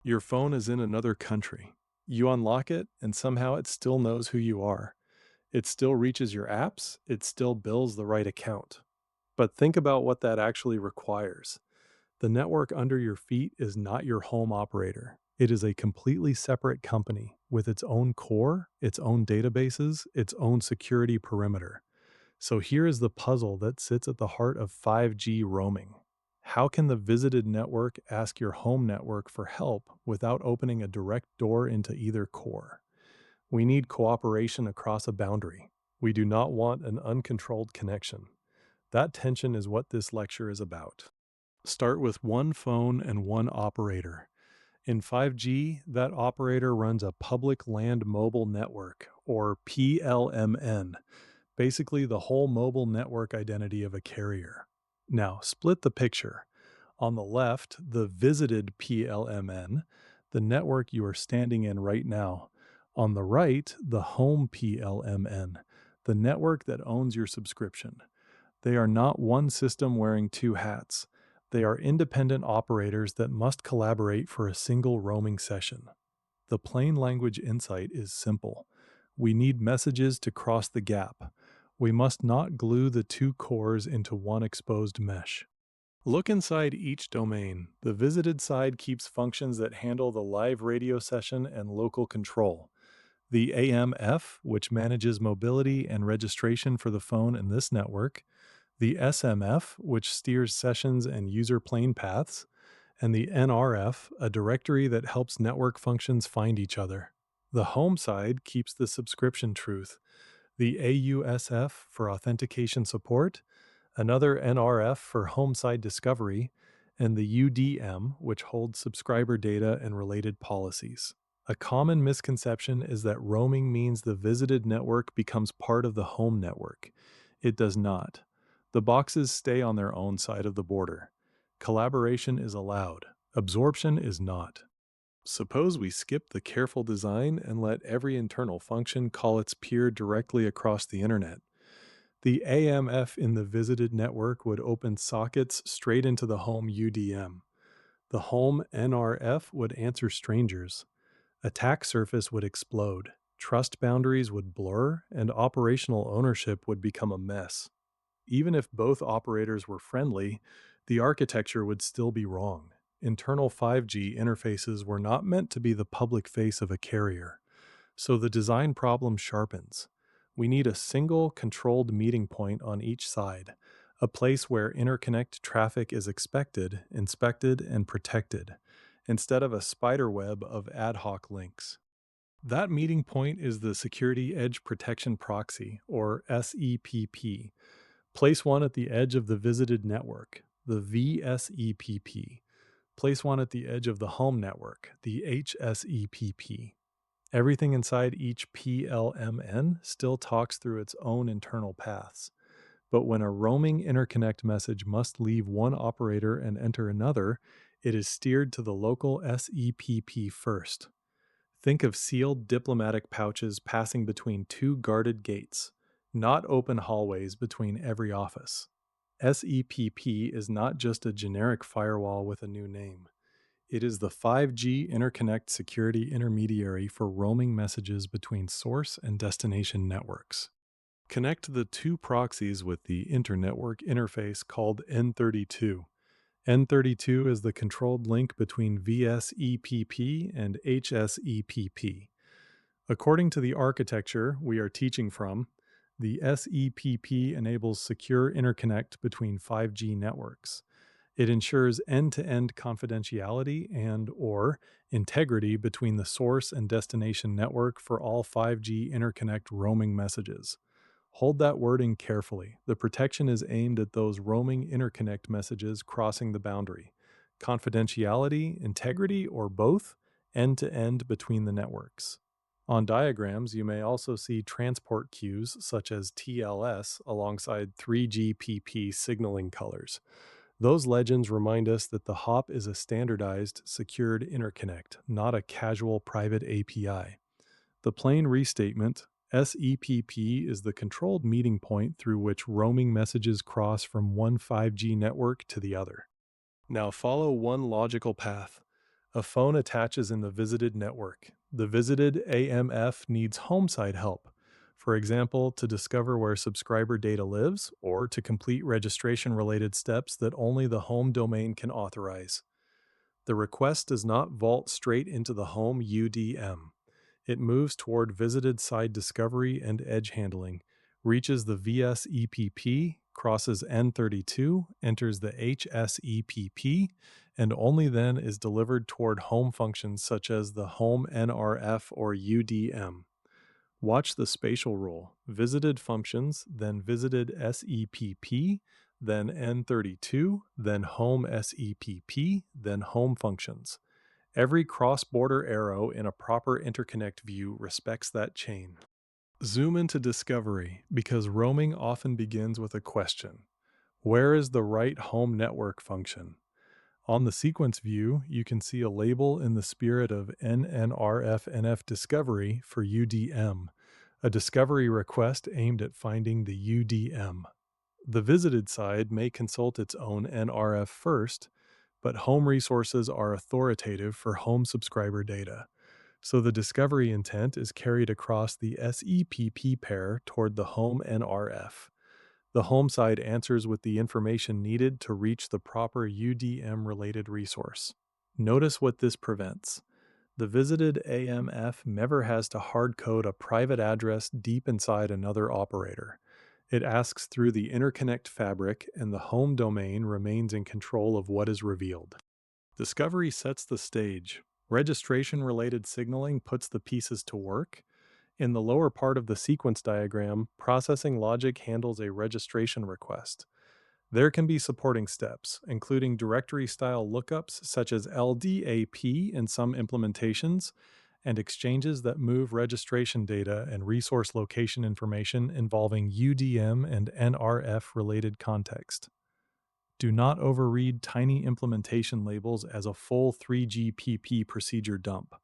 Your phone is in another country. You unlock it, and somehow it still knows who you are. It still reaches your apps, it still bills the right account. But think about what that actually requires. The network under your feet is not your home operator. It is a completely separate company with its own core, its own databases, its own security perimeter. So here is the puzzle that sits at the heart of 5G roaming. How can the visited network ask your home network for help without opening a direct door into either core? We need cooperation across a boundary. We do not want an uncontrolled connection. That tension is what this lecture is about. Start with one phone and one operator. In 5G, that operator runs a public land mobile network, or PLMN, basically the whole mobile network identity of a carrier. Now, split the picture. On the left, the visited PLMN, the network you are standing in right now. On the right, the home PLMN, the network that owns your subscription. They are not one system wearing two hats. They are independent operators that must collaborate for a single roaming session. The plain language insight is simple. We need messages to cross the gap. We must not glue the two cores into one exposed mesh. Look inside each domain. The visited side keeps functions that handle the live radio session and local control. The AMF, which manages mobility and registration for the phone in this network, the SMF, which steers sessions and user plane paths, and the NRF, a directory that helps network functions find each other. The home side keeps the subscription truth, the AUSF for authentication support, another NRF for home side discovery, and the UDM, which holds subscriber data and related policies. A common misconception is that roaming means the visited network becomes part of the home network. It does not. The boxes stay on their own side of the border. Collaboration is allowed. Absorption is not. Suppose we skip the careful design and let every internal function call its peer directly across the internet. The AMF in the visited network would open sockets straight into the home UDM. The home NRF would answer strangers. Attack surface would explode. Trust boundaries would blur, and operational ownership would become a mess. Even if both operators were friendly, the architecture would still be wrong. Internal 5G interfaces were not meant to be the public face of a carrier. So the design problem sharpens. We need a single, controlled meeting point on each side, a place where interconnect traffic is expected, inspected, and protected, instead of a spider web of ad hoc links. That meeting point is the Security Edge Protection Proxy, or SEPP. Place one at the edge of the visited network, the VSEPP. Place one at the edge of the home network, the HSEPP. Everything inside each PLMN still talks through its own internal paths. But when a roaming interconnect message must leave one operator and enter another, it is steered to the local SEPP first. Think of sealed diplomatic pouches passing between two guarded gates, not open hallways between every office. SEPP is not just a generic firewall with a new name. It is the 5G interconnect security intermediary for roaming messages between source and destination networks. Connect the two proxies with the internetwork interface called N32. N32 is the controlled link between VSEPP and HSEPP. According to the architecture we are teaching from, the SEPP enables secure interconnect between 5G networks. It ensures end-to-end confidentiality and/or integrity between the source and destination network for all 5G interconnect roaming messages. Hold that wording carefully. The protection is aimed at those roaming interconnect messages crossing the boundary. Confidentiality, integrity, or both, end-to-end between the networks. On diagrams, you may also see transport queues such as TLS alongside 3GPP signaling colors. Those legends remind us that the hop is a standardized, secured interconnect, not a casual private API. The plain restatement, SEPP is the controlled meeting point through which roaming messages cross from one 5G network to the other. Now follow one logical path. A phone attaches in the visited network. The visited AMF needs home side help. For example, to discover where subscriber data lives or to complete registration related steps that only the home domain can authorize. The request does not vault straight into the home UDM. It moves toward visited side discovery and edge handling, reaches the VSEPP, crosses N32, enters the HSEPP, and only then is delivered toward home functions such as the home NRF or UDM. Watch the spatial rule: visited functions, then visited SEPP, then N32, then home SEPP, then home functions. Every cross-border arrow in a proper interconnect view respects that chain. Zoom into discovery because roaming often begins with a question. Where is the right home network function? On the sequence view, you can see a label in the spirit of NNRFNF discovery for UDM, a discovery request aimed at finding the UDM. The visited side may consult its own NRF first, but home resources are authoritative for home subscriber data. So the discovery intent is carried across the SEPP pair toward the home NRF. The home side answers with the information needed to reach the proper UDM-related resource. Notice what this prevents. The visited AMF never has to hard-code a private address deep inside another operator. It asks through the interconnect fabric, and the home domain remains in control of what is revealed. Discovery sets the stage. Registration-related signaling puts the pieces to work. In the lower part of the sequence diagram, processing logic handles a registration request. There can be supporting steps, including directory-style lookups such as LDAP in some implementations, and exchanges that move registration data and resource location information involving UDM and NRF-related context. Do not overread tiny implementation labels as a full 3GPP procedure dump.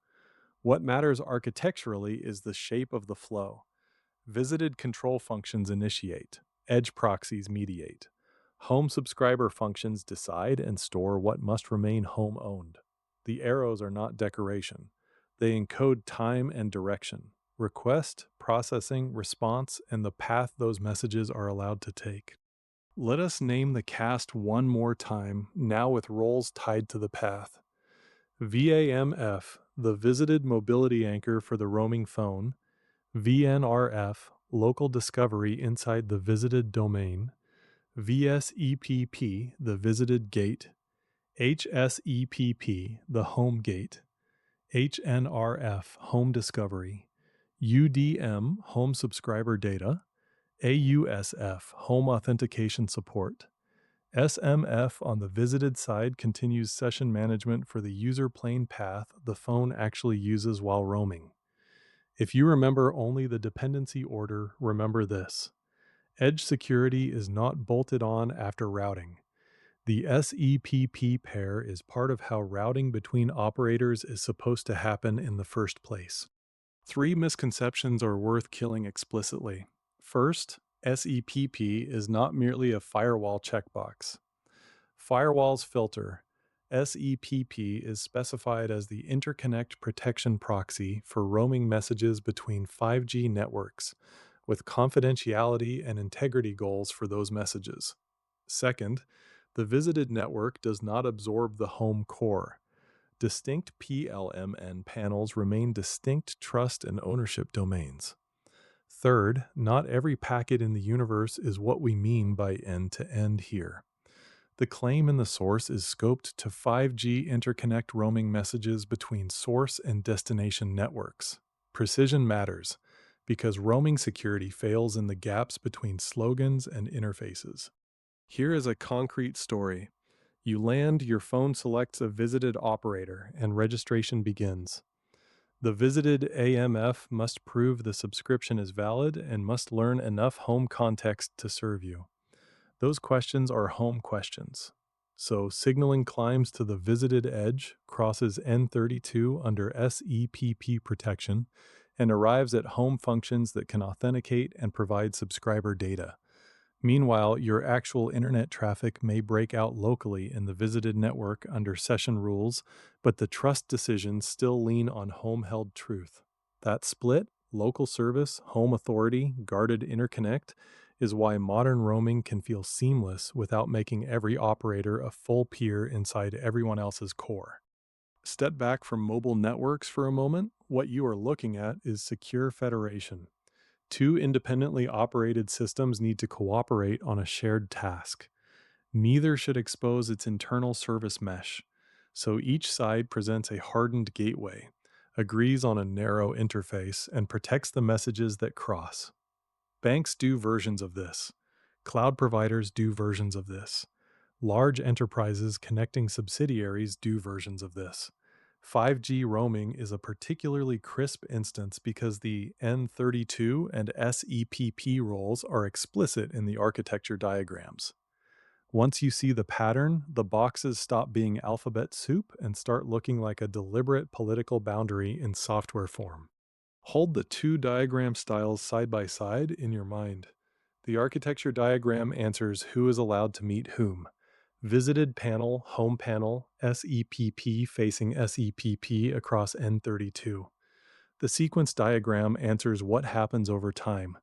What matters architecturally is the shape of the flow. Visited control functions initiate. Edge proxies mediate. Home subscriber functions decide and store what must remain home-owned. The arrows are not decoration. They encode time and direction, request, processing, response, and the path those messages are allowed to take. Let us name the cast one more time, now with roles tied to the path. VAMF, the visited mobility anchor for the roaming phone. VNRF, local discovery inside the visited domain. VSEPP, the visited gate. HSEPP, the home gate. HNRF, home discovery. UDM, home subscriber data. AUSF, home authentication support. SMF on the visited side continues session management for the user plane path the phone actually uses while roaming. If you remember only the dependency order, remember this. Edge security is not bolted on after routing. The SEPP pair is part of how routing between operators is supposed to happen in the first place. 3 misconceptions are worth killing explicitly. First, SEPP is not merely a firewall checkbox. Firewall's filter. SEPP is specified as the interconnect protection proxy for roaming messages between 5G networks, with confidentiality and integrity goals for those messages. Second, the visited network does not absorb the home core. Distinct PLMN panels remain distinct trust and ownership domains. Third, not every packet in the universe is what we mean by end-to-end here. The claim in the source is scoped to 5G interconnect roaming messages between source and destination networks. Precision matters, because roaming security fails in the gaps between slogans and interfaces. Here is a concrete story. You land, your phone selects a visited operator, and registration begins. The visited AMF must prove the subscription is valid and must learn enough home context to serve you. Those questions are home questions. So signaling climbs to the visited edge, crosses N32 under SEPP protection, and arrives at home functions that can authenticate and provide subscriber data. Meanwhile, your actual internet traffic may break out locally in the visited network under session rules, but the trust decisions still lean on home held truth. That split, local service, home authority, guarded interconnect, is why modern roaming can feel seamless without making every operator a full peer inside everyone else's core. Step back from mobile networks for a moment. What you are looking at is secure federation. Two independently operated systems need to cooperate on a shared task. Neither should expose its internal service mesh. So each side presents a hardened gateway, agrees on a narrow interface, and protects the messages that cross. Banks do versions of this. Cloud providers do versions of this. Large enterprises connecting subsidiaries do versions of this. 5G roaming is a particularly crisp instance because the N32 and SEPP roles are explicit in the architecture diagrams. Once you see the pattern, the boxes stop being alphabet soup and start looking like a deliberate political boundary in software form. Hold the two diagram styles side by side in your mind. The architecture diagram answers who is allowed to meet whom. Visited panel, home panel, SEPP facing SEPP across N32. The sequence diagram answers what happens over time.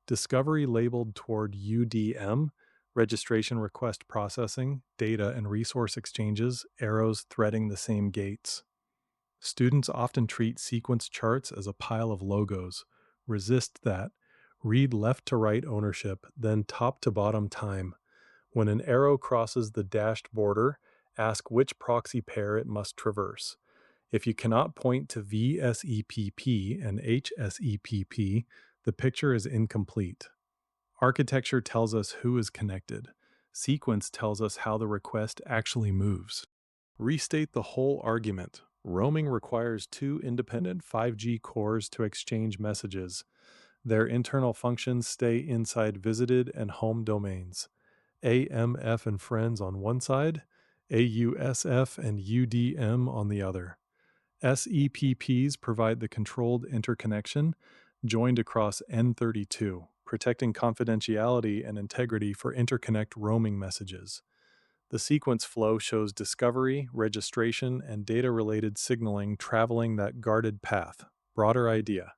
Discovery labeled toward UDM, registration request processing, data and resource exchanges, arrows threading the same gates. Students often treat sequence charts as a pile of logos. Resist that. Read left to right ownership, then top to bottom time. When an arrow crosses the dashed border, ask which proxy pair it must traverse. If you cannot point to VSEPP and HSEPP, the picture is incomplete. Architecture tells us who is connected. Sequence tells us how the request actually moves. Restate the whole argument. Roaming requires two independent 5G cores to exchange messages. Their internal functions stay inside visited and home domains. AMF and friends on one side, AUSF and UDM on the other. SEPPs provide the controlled interconnection joined across N32, protecting confidentiality and integrity for interconnect roaming messages. The sequence flow shows discovery, registration, and data-related signaling traveling that guarded path. Broader idea.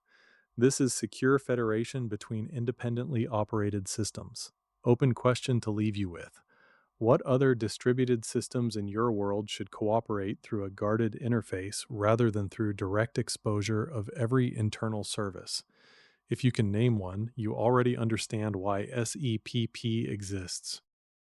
This is secure federation between independently operated systems. Open question to leave you with. What other distributed systems in your world should cooperate through a guarded interface rather than through direct exposure of every internal service? If you can name one, you already understand why SEPP exists.